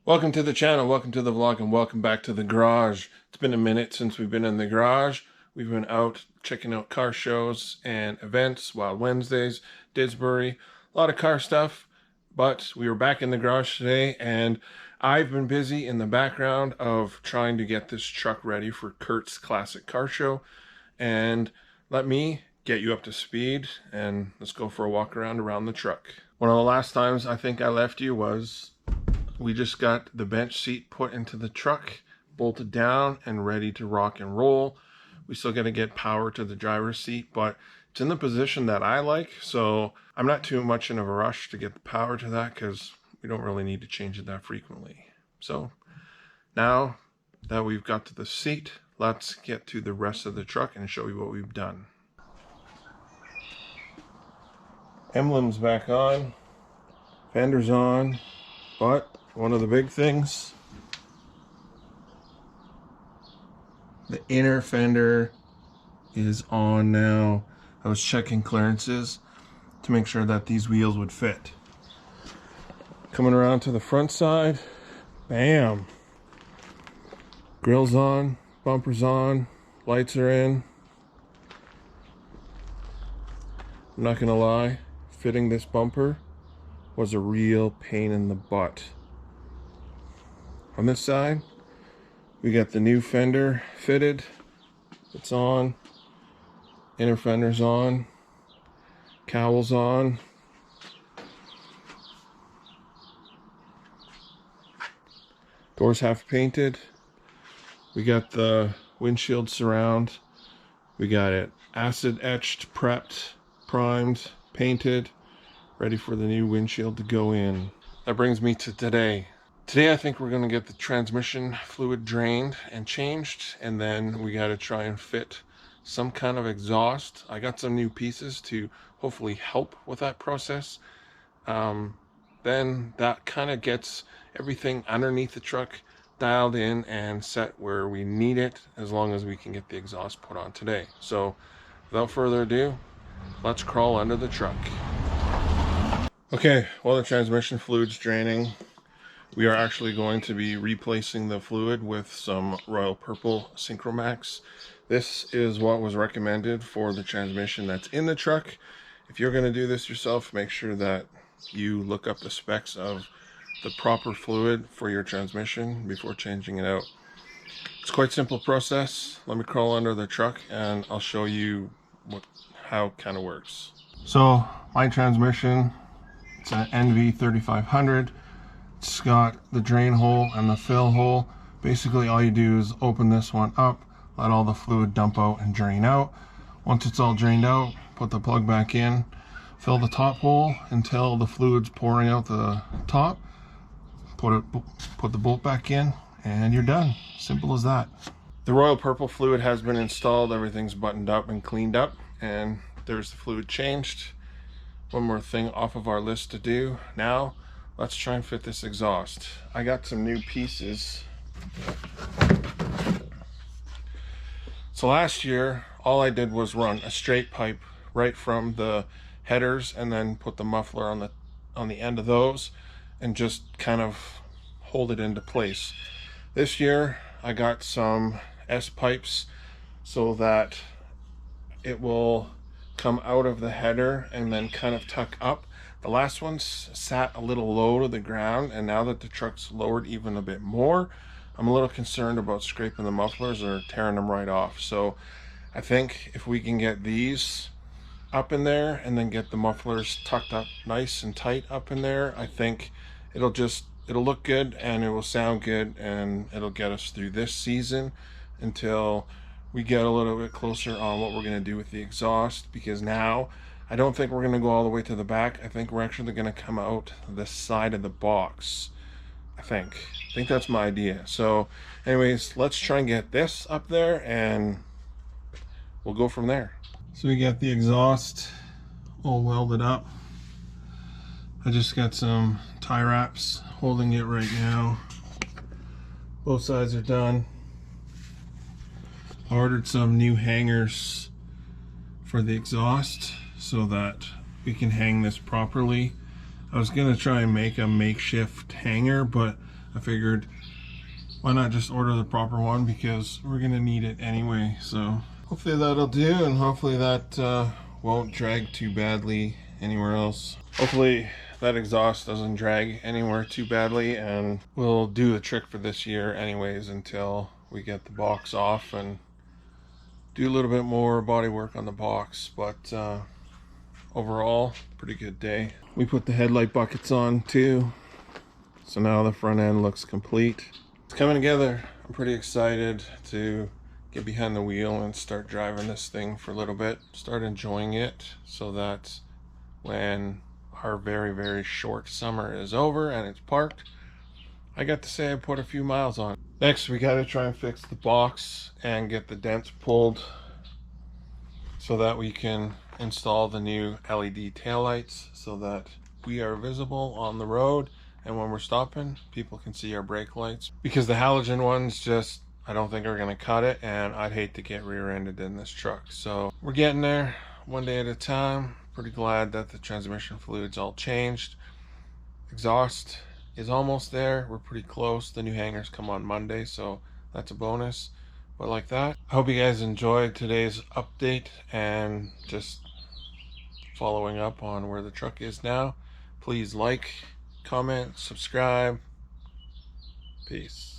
Welcome to the channel, welcome to the vlog, and welcome back to the garage. It's been a minute since we've been in the garage. We've been out checking out car shows and events, Wild Wednesdays, Didsbury, a lot of car stuff. But we were back in the garage today, and I've been busy in the background of trying to get this truck ready for Kurt's Classic Car Show. And let me get you up to speed, and let's go for a walk around the truck. One of the last times I think I left you was we just got the bench seat put into the truck, bolted down and ready to rock and roll. We still got to get power to the driver's seat, but it's in the position that I like, so I'm not too much in a rush to get the power to that because we don't really need to change it that frequently. So now that we've got to the seat, let's get to the rest of the truck and show you what we've done. Emblems back on, fenders on, but one of the big things, the inner fender is on now. I was checking clearances to make sure that these wheels would fit. Coming around to the front side, bam! Grill's on, bumpers on, lights are in. I'm not gonna lie, fitting this bumper was a real pain in the butt. On this side, we got the new fender fitted. It's on. Inner fender's on. Cowl's on. Doors half painted. We got the windshield surround. We got it acid etched, prepped, primed, painted, ready for the new windshield to go in. That brings me to today. Today I think we're going to get the transmission fluid drained and changed, and then we got to try and fit some kind of exhaust. I got some new pieces to hopefully help with that process. Then that kind of gets everything underneath the truck dialed in and set where we need it, as long as we can get the exhaust put on today. So without further ado, let's crawl under the truck. Okay, while the transmission fluid's draining, we are actually going to be replacing the fluid with some Royal Purple Synchromax. This is what was recommended for the transmission that's in the truck. If you're going to do this yourself, make sure that you look up the specs of the proper fluid for your transmission before changing it out. It's quite a simple process. Let me crawl under the truck and I'll show you how it kind of works. So my transmission, it's an NV3500. It's got the drain hole and the fill hole. Basically all you do is open this one up, let all the fluid dump out and drain out. Once it's all drained out, put the plug back in, fill the top hole until the fluid's pouring out the top, put the bolt back in, and you're done. Simple as that. The Royal Purple fluid has been installed, everything's buttoned up and cleaned up, and there's the fluid changed. One more thing off of our list to do now. Let's try and fit this exhaust. I got some new pieces. So last year, all I did was run a straight pipe right from the headers and then put the muffler on the end of those and just kind of hold it into place. This year, I got some S pipes so that it will come out of the header and then kind of tuck up. The last ones sat a little low to the ground, and now that the truck's lowered even a bit more, I'm a little concerned about scraping the mufflers or tearing them right off. So I think if we can get these up in there and then get the mufflers tucked up nice and tight up in there, I think it'll look good and it will sound good, and it'll get us through this season until we get a little bit closer on what we're going to do with the exhaust. Because now I don't think we're going to go all the way to the back. I think we're actually going to come out the side of the box. I think that's my idea. So anyways, let's try and get this up there and we'll go from there. So we got the exhaust all welded up. I just got some tie wraps holding it right now. Both sides are done. I ordered some new hangers for the exhaust so that we can hang this properly. I was gonna try and make a makeshift hanger, but I figured why not just order the proper one, because we're gonna need it anyway. So hopefully that'll do, and hopefully that won't drag too badly anywhere else. Hopefully that exhaust doesn't drag anywhere too badly, and we'll do the trick for this year anyways until we get the box off and do a little bit more body work on the box. But overall, pretty good day. We put the headlight buckets on too, so now the front end looks complete. It's coming together. I'm pretty excited to get behind the wheel and start driving this thing for a little bit, start enjoying it, so that when our very short summer is over and it's parked, I got to say I put a few miles on it. Next, we got to try and fix the box and get the dents pulled so that we can install the new LED taillights so that we are visible on the road, and when we're stopping, people can see our brake lights, because the halogen ones just, I don't think are going to cut it, and I'd hate to get rear-ended in this truck. So we're getting there one day at a time. Pretty glad that the transmission fluid's all changed. Exhaust is almost there. We're pretty close. The new hangers come on Monday, so that's a bonus. But like that, I hope you guys enjoyed today's update and just following up on where the truck is now. Please like, comment, subscribe. Peace.